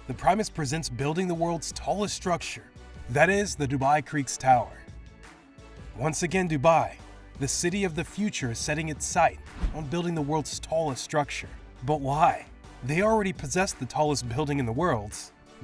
the Primest presents building the world's tallest structure, that is, the Dubai Creeks Tower. Once again, Dubai, the city of the future, is setting its sight on building the world's tallest structure. But why? They already possess the tallest building in the world.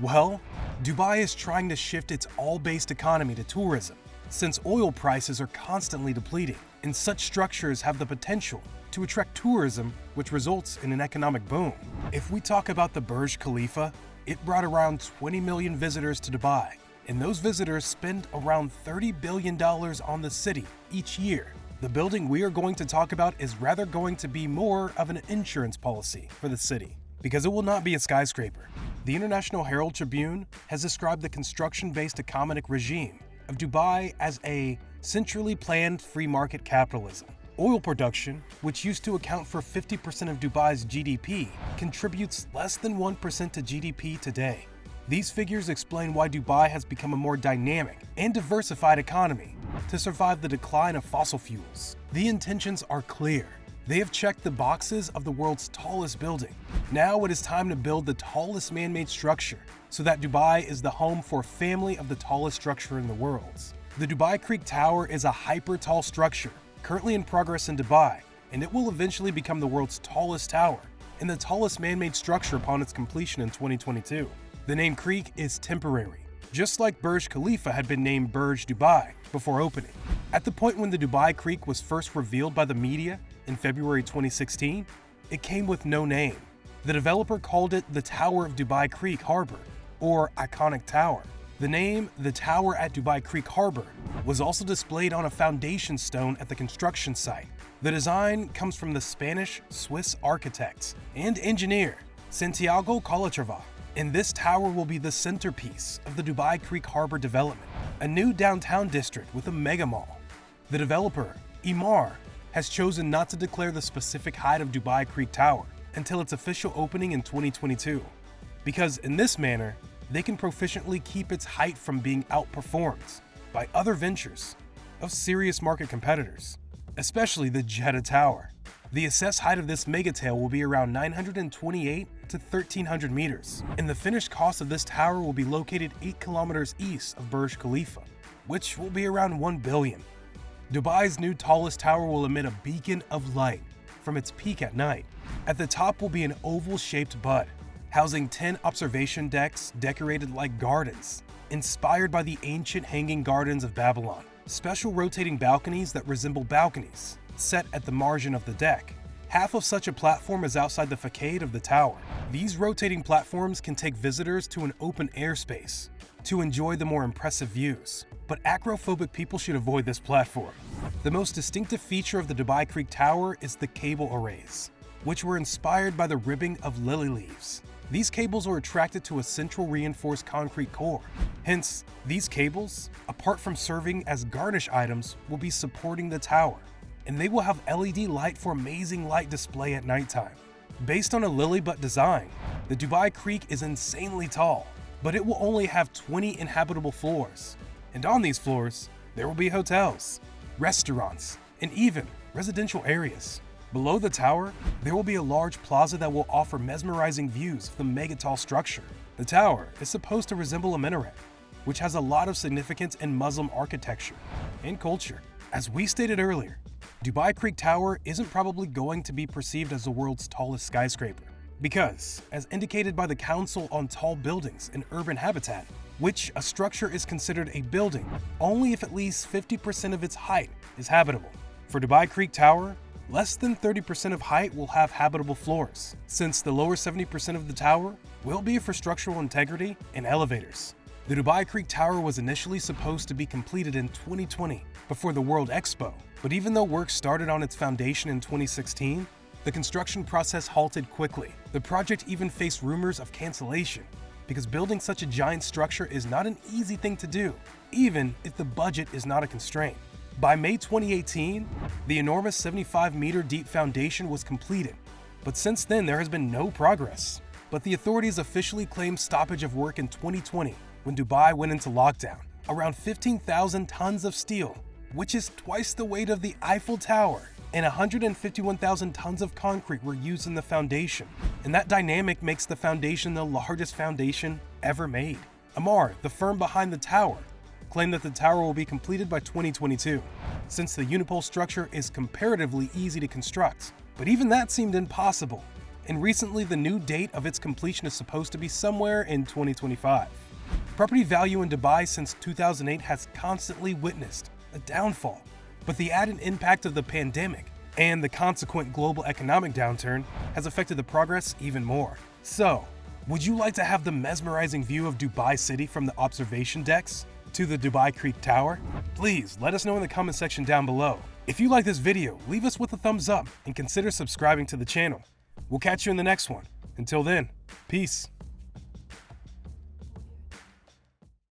Well, Dubai is trying to shift its oil-based economy to tourism, since oil prices are constantly depleting, and such structures have the potential to attract tourism, which results in an economic boom. If we talk about the BURJ Khalifa, it brought around 20 million visitors to Dubai, and those visitors spend around $30 billion on the city each year. The building we are going to talk about is rather going to be more of an insurance policy for the city, because it will not be a skyscraper. The International Herald Tribune has described the construction-based economic regime of Dubai as a centrally planned free market capitalism. Oil production, which used to account for 50% of Dubai's GDP, contributes less than 1% to GDP today. These figures explain why Dubai has become a more dynamic and diversified economy to survive the decline of fossil fuels. The intentions are clear. They have checked the boxes of the world's tallest building. Now it is time to build the tallest man-made structure so that Dubai is the home for a family of the tallest structure in the world. The Dubai Creek Tower is a hyper-tall structure currently in progress in Dubai, and it will eventually become the world's tallest tower and the tallest man-made structure upon its completion in 2022. The name Creek is temporary, just like Burj Khalifa had been named Burj Dubai before opening. At the point when the Dubai Creek was first revealed by the media in February 2016, it came with no name. The developer called it the Tower of Dubai Creek Harbour, or Iconic Tower. The name, the Tower at Dubai Creek Harbour, was also displayed on a foundation stone at the construction site. The design comes from the Spanish-Swiss architect and engineer SANTIAGO, CALATRAVA, and this tower will be the centerpiece of the Dubai Creek Harbour development, a new downtown district with a mega mall. The developer, has chosen not to declare the specific height of Dubai Creek Tower until its official opening in 2022, because in this manner, they can proficiently keep its height from being outperformed by other ventures of serious market competitors, especially the Jeddah Tower. The assessed height of this megatail will be around 928 to 1,300 meters, and the finished cost of this tower will be located 8 kilometers east of Burj Khalifa, which will be around $1 billion. Dubai's new tallest tower will emit a beacon of light from its peak at night. At the top will be an oval-shaped bud, housing 10 observation decks decorated like gardens, inspired by the ancient hanging gardens of Babylon. Special rotating balconies that resemble balconies, set at the margin of the deck. Half of such a platform is outside the facade of the tower. These rotating platforms can take visitors to an open airspace to enjoy the more impressive views, but acrophobic people should avoid this platform. The most distinctive feature of the Dubai Creek Tower is the cable arrays, which were inspired by the ribbing of lily leaves. These cables are attracted to a central reinforced concrete core. Hence, these cables, apart from serving as garnish items, will be supporting the tower, and they will have LED light for amazing light display at nighttime. Based on a lily butt design, the Dubai Creek is insanely tall, but it will only have 20 inhabitable floors. And on these floors, there will be hotels, restaurants, and even residential areas. Below the tower, there will be a large plaza that will offer mesmerizing views of the mega-tall structure. The tower is supposed to resemble a minaret, which has a lot of significance in Muslim architecture and culture. As we stated earlier, Dubai Creek Tower isn't probably going to be perceived as the world's tallest skyscraper, because, as indicated by the Council on Tall Buildings and Urban Habitat, which a structure is considered a building only if at least 50% of its height is habitable. For Dubai Creek Tower, less than 30% of height will have habitable floors, since the lower 70% of the tower will be for structural integrity and elevators. The Dubai Creek Tower was initially supposed to be completed in 2020 before the World Expo, but even though work started on its foundation in 2016, the construction process halted quickly. The project even faced rumors of cancellation, because building such a giant structure is not an easy thing to do, even if the budget is not a constraint. By May 2018, the enormous 75-meter deep foundation was completed, but since then there has been no progress. But the authorities officially claimed stoppage of work in 2020 when Dubai went into lockdown. Around 15,000 tons of steel, which is twice the weight of the Eiffel Tower, and 151,000 tons of concrete were used in the foundation. And that dynamic makes the foundation the largest foundation ever made. Emaar, the firm behind the tower, claimed that the tower will be completed by 2022, since the unipole structure is comparatively easy to construct. But even that seemed impossible, and recently the new date of its completion is supposed to be somewhere in 2025. Property value in Dubai since 2008 has constantly witnessed a downfall, but the added impact of the pandemic and the consequent global economic downturn has affected the progress even more. So, would you like to have the mesmerizing view of Dubai City from the observation decks to the Dubai Creek Tower? Please let us know in the comment section down below. If you like this video, leave us with a thumbs up and consider subscribing to the channel. We'll catch you in the next one. Until then, peace.